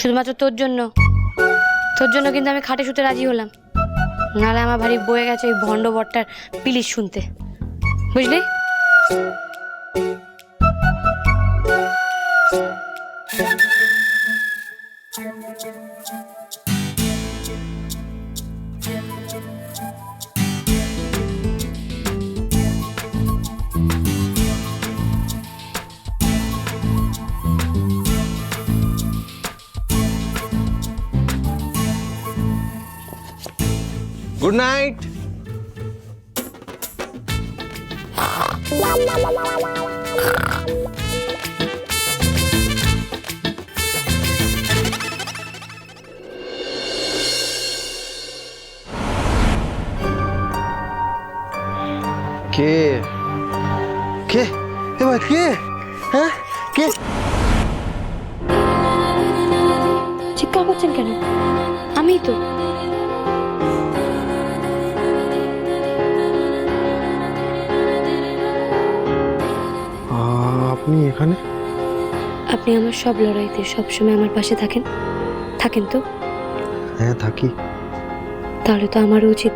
শুধুমাত্র তোর জন্য কিন্তু আমি খাটে শুতে রাজি হলাম, নাহলে আমার ভারী বয়ে গেছে ওই ভণ্ড বটটার পিলিশ শুনতে, বুঝলি? Good night. কে কে এবার কে? হ্যাঁ কে? চিৎকার করছেন কেন? আমিই তো। আপনি এখানে? আপনি আমার সব লড়াইতে সবসময় আমার পাশে থাকেন তো? হ্যাঁ থাকি। তাহলে তো আমারও উচিত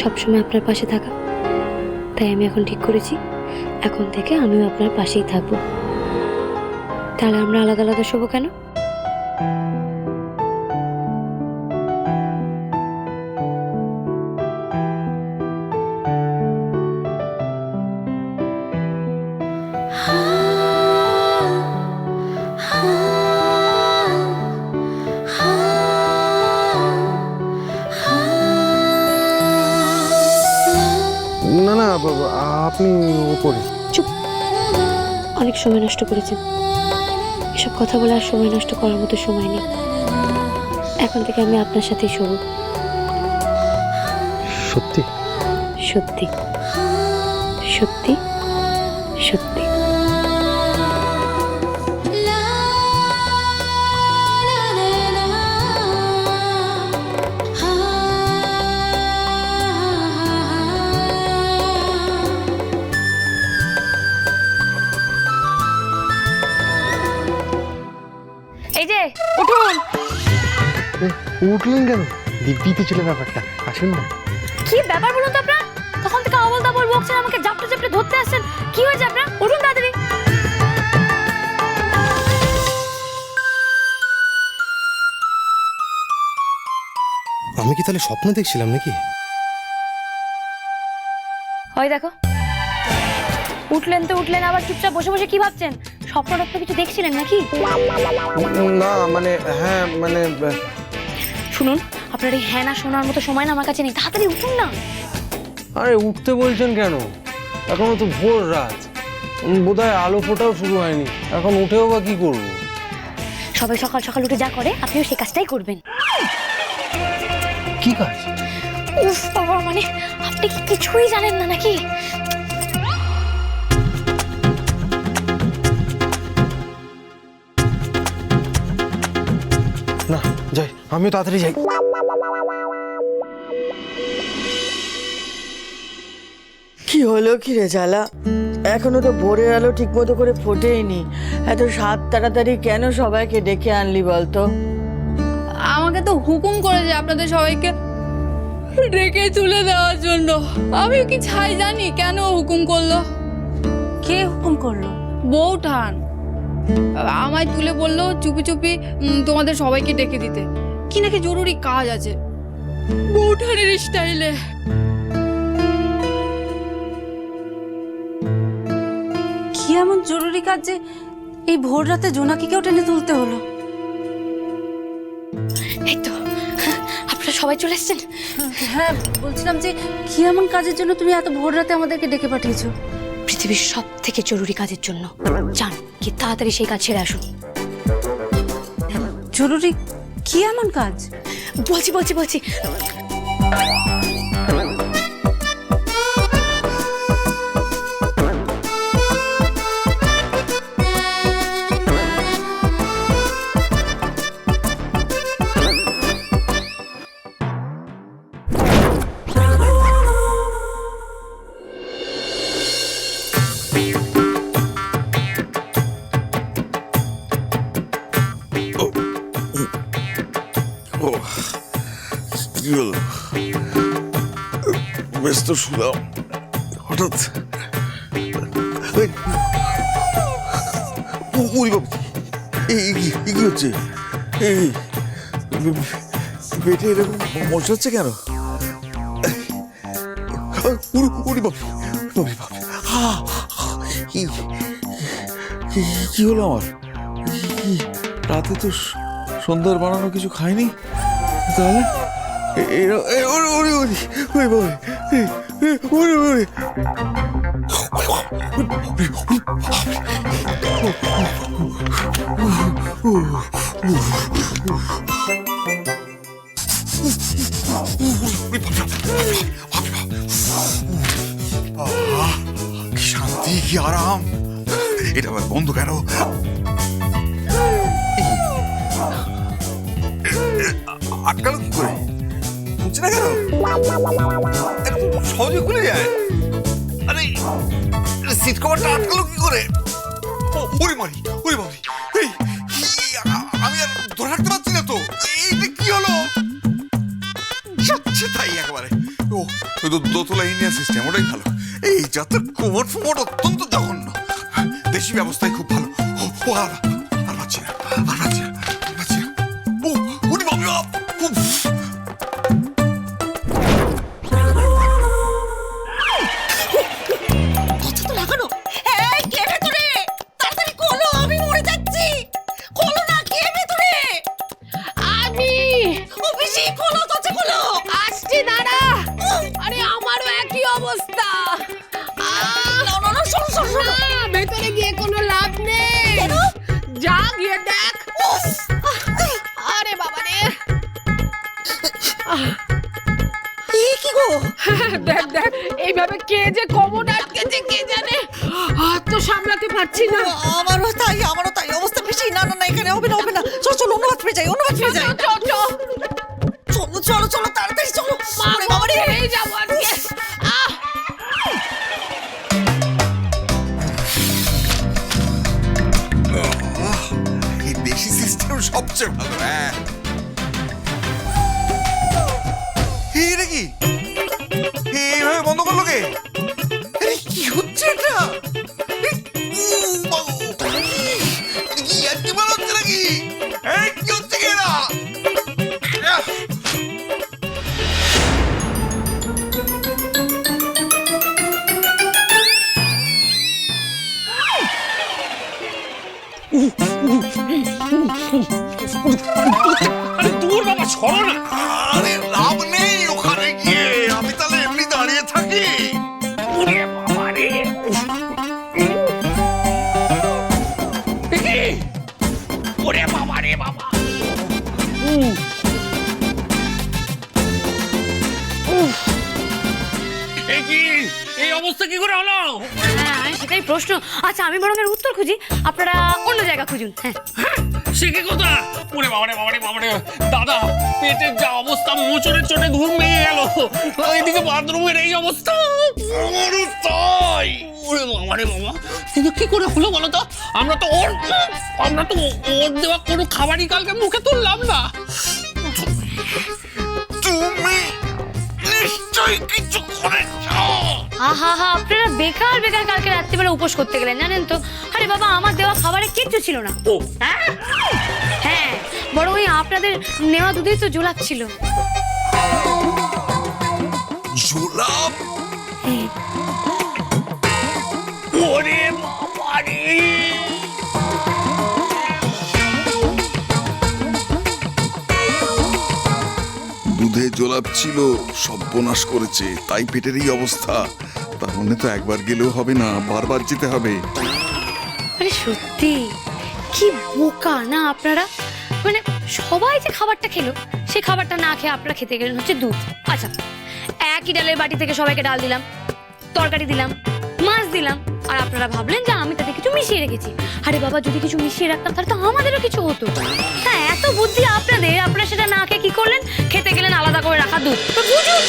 সবসময় আপনার পাশে থাকা। তাই আমি এখন ঠিক করেছি, এখন থেকে আমিও আপনার পাশেই থাকবো। তাহলে আমরা আলাদা আলাদা শোবো কেন? না না আপনি উপরে। চুপ, অনেক সময় নষ্ট করেছেন। এসব কথা বলে আর সময় নষ্ট করার মতো সময় নেই। এখন থেকে আমি আপনার সাথেই শোবো। সত্যি? সত্যি সত্যি সত্যি। এই যে উঠুন। উঠলেন কেন? দিব্যিতে ছিল ব্যাপারটা, আসুন না। কি ব্যাপার বলুন তো আপনার? তখন থেকে আবল তাবল বকছেন, আমাকে জাপটে জাপটে ধরতে আসছেন। কি হয়েছে আপনার? উঠুন তাড়াতাড়ি। আমি কি তাহলে স্বপ্ন দেখছিলাম নাকি? ওই দেখো, উঠলেন তো উঠলেন, আবার চুপচাপ বসে বসে কি ভাবছেন? স্বপ্ন টপ্ন কিছু দেখছিলেন নাকি? না মানে হ্যাঁ মানে শুনুন, আপনার এই হ্যাঁ না শোনার মতো সময় না আমার কাছে নেই। তাড়াতাড়ি উঠুন না। আরে উঠতে বলছেন কেন? এখনো তো ভোর রাত, বোধহয় আলো ফোটাও শুরু হয়নি। এখন উঠেও বা কি করবো? সবাই সকাল সকাল উঠে যা করে, আপনিও সেই কাজটাই করবেন। কি কাজ? উফ বাবা, মানে আপনি কি কিছুই জানেন না নাকি? না যাই, আমিও তাড়াতাড়ি যাই। কি হলো কি রে জ্বালা? এখনো তো ভোরের আলো ঠিক মতো করে ফোটেইনি। এত সাত তাড়াতাড়ি কেন সবাইকে ডেকে আনলি বলতো? আমাকে তো হুকুম করেছে আপনাদের সবাইকে ডেকে তুলে দেওয়ার জন্য। আমিও কি ছাই জানি কেন হুকুম করলো? কে হুকুম করলো? বউঠান আমায় তুলে বললো চুপি চুপি তোমাদের সবাইকে ডেকে দিতে, কি নাকি জরুরি কাজ আছে বউঠানের স্টাইলে। কি এমন জরুরি কাজ যে এই ভোর রাতে জোনাকিকেও টেনে তুলতে হলো? এই তো, আপনারা সবাই চলে এসেছেন। হ্যাঁ, বলছিলাম যে কি এমন কাজের জন্য তুমি এত ভোর রাতে আমাদেরকে ডেকে পাঠিয়েছো? পৃথিবীর সব থেকে জরুরি কাজের জন্য। যান, কি তাড়াতাড়ি সেই কাজ ছেড়ে আসুন। জরুরি কি এমন কাজ? বলছি বলছি বলছি কি হলো? বেশ তো শুলাম, হঠাৎ ওই বাবু, কি হচ্ছে? এই পেটে এরকম মশলাচ্ছে কেন? কি হলো আমার? রাতে তো সন্ধ্যার বানানো কিছু খাইনি, তাহলে কি শান্তি, কি আরাম! এটা আবার বন্ধ কেন? আটকালো কি করে? বুঝছি না কেন? সহজে খুলে যায়। আরে সিট কভারটা আটকালো কি করে? ওরে মারি, ওরে বাবরি, আমি আর ধরে রাখতে পারছি না তো। এইটা কি হলো? যাচ্ছে তাই একেবারে। ও দোতলা ইন্ডিয়ান সিস্টেম, ওটাই ভালো। এই যাতে কোমর ফোমর অত্যন্ত জঘন্য। দেশি ব্যবস্থায় খুব ভালো। ও আর পাচ্ছি না, আর পাচ্ছি না, আর পাচ্ছি না। ও উনি বাবু, কথা তো লাগানো। এই কে ভেতরে? তাড়াতাড়ি খোলো, আমি মরে যাচ্ছি। খোলো না, কে ভেতরে? আমি ও পিসি, খোলো, দরজা খোলো। আসছি, দাঁড়া। আরে আমারও একই অবস্থা। না না না, শোনো শোনো শোনো। না, ভেতরে গিয়ে কোনো লাভ নেই। কেন? যা গিয়ে দেখ। আরে বাবা রে, কি গো? দেখ দেখ, এইভাবে কে যে কমোড আটকেছে কে জানে। হাত তো সামলাতে পারছি না। আমারও তাই অবস্থা পিসি। না না না, এখানে হবে না, হবে না। চলো চলো, অন্য বাথরুমে যাই, অন্য বাথরুমে যাই। চলো চলো চলো, তাড়াতাড়ি চলো। ওরে বাবা রে, এই যাবো আজকে। এই দেশি সিস্টেম সবচেয়ে ভালো। হ্যাঁ, এটা কি এইভাবে বন্ধ করলো কে? কি হচ্ছে এটা? কি আর কি বলা হচ্ছে নাকি? কি হচ্ছে কি এটা? দূর বাবা, সরো না। আরে লাভ নেই ওখানে গিয়ে, আমি তাহলে এমনি দাঁড়িয়ে থাকি। ওরে বাবা রে বাবা, এই অবস্থা কি করে হলো? হ্যাঁ, সেটাই প্রশ্ন। আচ্ছা, আমি বরং এর উত্তর খুঁজি, আপনারা অন্য জায়গা খুঁজুন। হ্যাঁ, সে কি কথা? ওরে বাবারে বাবারে বাবারে, দাদা পেটের যা অবস্থা, মোচড়ে চটে ঘুম ভেঙে গেল। ওইদিকে বাথরুমের এই অবস্থা, আমারও তাই। ওরে বাবারে বাবা, কিন্তু কি করে হলো বলো তো? আমরা তো ওর দেওয়া কোনো খাবারই কালকে মুখে তুললাম না। তুমি নিশ্চয়ই কিছু করেছ। আহা হা, আপনারা বেকার বেকার কালকে রাত্রিবেলা উপোস করতে গেলেন, জানেন তো? আরে বাবা, আমার দেওয়া খাবারে কিচ্ছু ছিল না। ও হ্যাঁ, বরং ওই আপনাদের নেওয়া দুধেই তো জোলাচ্ছিল। জোলাপ? ওরে বাবারে, দুধে জোলাপ ছিল, সর্বনাশ করেছে, তাই পেটের এই অবস্থা। তার মানে তো একবার গেলেও হবে না, বারবার যেতে হবে। আরে সত্যি কি বোকা না আপনারা! মানে সবাই যে খাবারটা খেলো, সেই খাবারটা না খেয়ে আপনারা খেতে গেলেন হচ্ছে দুধ। আচ্ছা, একই ডালের বাটি থেকে সবাইকে ডাল দিলাম, তরকারি দিলাম, মাছ দিলাম, আর আপনারা ভাবলেন যে আমি তাতে কিছু মিশিয়ে রেখেছি। আরে বাবা, যদি কিছু মিশিয়ে রাখতাম তাহলে তো আমাদেরও কিছু হতো। হ্যাঁ, এত বুদ্ধি আপনাদের, আপনারা সেটা না খেয়ে কি করলেন? খেতে গেলেন আলাদা করে রাখা দুধ। তো বুঝুন।